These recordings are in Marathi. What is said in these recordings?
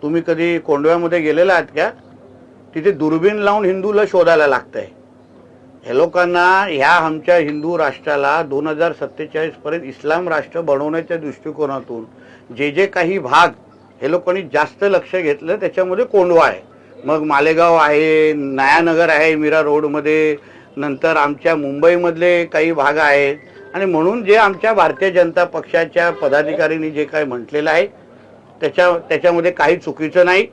तुम्ही कधी कोंडव्यामध्ये गेलेला आहात का? तिथे दुर्बीण लावून हिंदूला शोधायला लागतंय. हे लोकांना ह्या आमच्या हिंदू राष्ट्राला 2047 पर्यंत इस्लाम राष्ट्र बनवण्याच्या दृष्टिकोनातून जे जे काही भाग हे लोकांनी जास्त लक्ष घेतलं त्याच्यामध्ये कोंडवा आहे. मग मालेगाव आहे, नयानगर आहे मीरा रोडमध्ये, नंतर आमच्या मुंबईमधले काही भाग आहेत. आणि म्हणून जे आमच्या भारतीय जनता पक्षाच्या पदाधिकाऱ्यांनी जे काही म्हटलेलं आहे त्याच्यामध्ये काही चुकीचं नाही.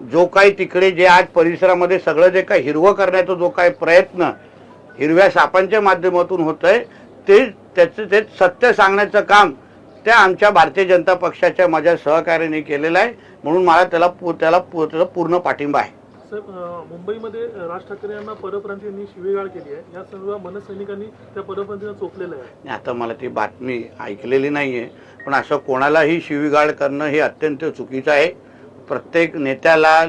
जो काही तिकडे जे आज परिसरामध्ये सगळं जे काही हिरवं करण्याचा जो काही प्रयत्न हिरव्या सापांच्या माध्यमातून होत आहे ते सत्य सांगण्याचं काम त्या आमच्या भारतीय जनता पक्षाच्या माझ्या सहकार्याने केलेलं आहे. म्हणून मला त्याला पूर्ण पाठिंबा आहे. सर, मुंबईमध्ये राज ठाकरे यांना परप्रांतीयांनी शिवीगाळ केली आहे. या सर्व मनसैनिकांनी त्या परप्रांतीयांना चोपलेलं आहे. आता मला ती बातमी ऐकलेली नाहीये, पण असं कोणालाही शिवीगाळ करणं हे अत्यंत चुकीचं आहे. प्रत्येक नेत्याला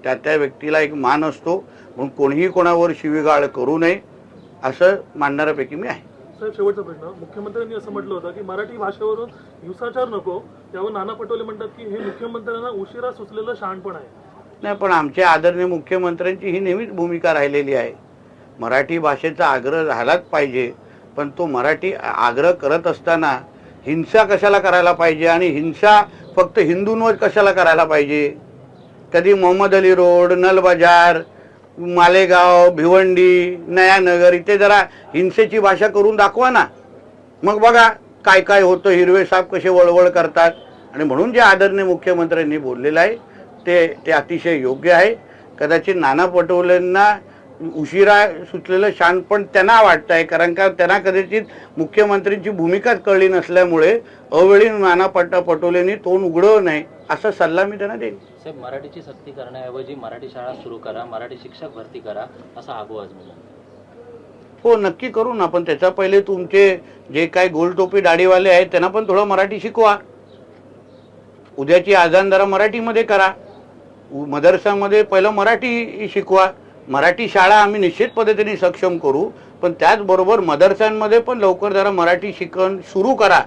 त्या व्यक्तीला एक मान असतो, म्हणून कोणीही कोणावर शिवीगाळ करू नये असं मानणाऱ्यापैकी मी आहे. साहेब, शेवटचा प्रश्न. मुख्यमंत्र्यांनी असं म्हटलं होतं की मराठी भाषेवरून हिंसाचार नको. त्यावर नाना पटोले म्हणतात की हे मुख्यमंत्र्यांना उशिरा सुचलेलं शहाणपण आहे. नाही, पण आमच्या आदरणीय मुख्यमंत्र्यांची ही नेहमीच भूमिका राहिलेली आहे. मराठी भाषेचा आग्रह झालाच पाहिजे, पण तो मराठी आग्रह करत असताना हिंसा कशाला करायला पाहिजे आणि हिंसा फक्त हिंदूंवर कशाला करायला पाहिजे? कधी मोहम्मद अली रोड, नल बाजार, मालेगाव, भिवंडी, नयानगर इथे जरा हिंसेची भाषा करून दाखवा ना. मग बघा काय काय होतं, हिरवे साप कसे वळवळ करतात. आणि म्हणून जे आदरणीय मुख्यमंत्र्यांनी बोललेलं आहे ते अतिशय योग्य आहे. कदाचित नाना पटोलेंना उशिरा सुचलेलं शहाणपण त्यांना वाटत आहे, कारण का त्यांना कदाचित मुख्यमंत्र्यांची भूमिकाच कळली नसल्यामुळे अवेळी नाना पटोलेंनी तोंड उघडवू नये असा सल्ला मी त्यांना देईन. साहेब, मराठीची सक्ती करण्याऐवजी मराठी शाळा सुरू करा, मराठी शिक्षक भरती करा असा आग्रह आज मला. हो, नक्की करू ना, पण त्याच्या पहिले तुमचे जे काही गोलटोपी दाढीवाले आहेत त्यांना पण थोडं मराठी शिकवा. उद्याची आजान जरा मराठीमध्ये करा. मदरसामध्ये पहिलं मराठी शिकवा. मराठी शाळा आम्ही निश्चित पद्धतीने सक्षम करू, पण त्याचबरोबर मदरसांमध्ये पण लवकर जरा मराठी शिकवण सुरू करा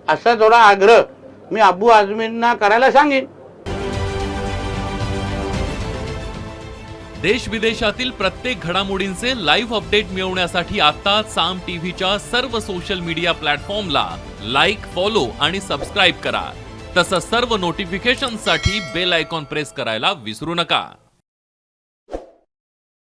असा थोडा आग्रह मी अबू आझमींना करायला सांगेन. देश विदेशातील प्रत्येक घडामोडींचे लाईव्ह अपडेट मिळवण्यासाठी आता साम टीव्हीच्या सर्व सोशल मीडिया प्लॅटफॉर्मला लाईक, फॉलो आणि सबस्क्राईब करा. तसंच सर्व नोटिफिकेशनसाठी बेल आयकॉन प्रेस करायला विसरू नका.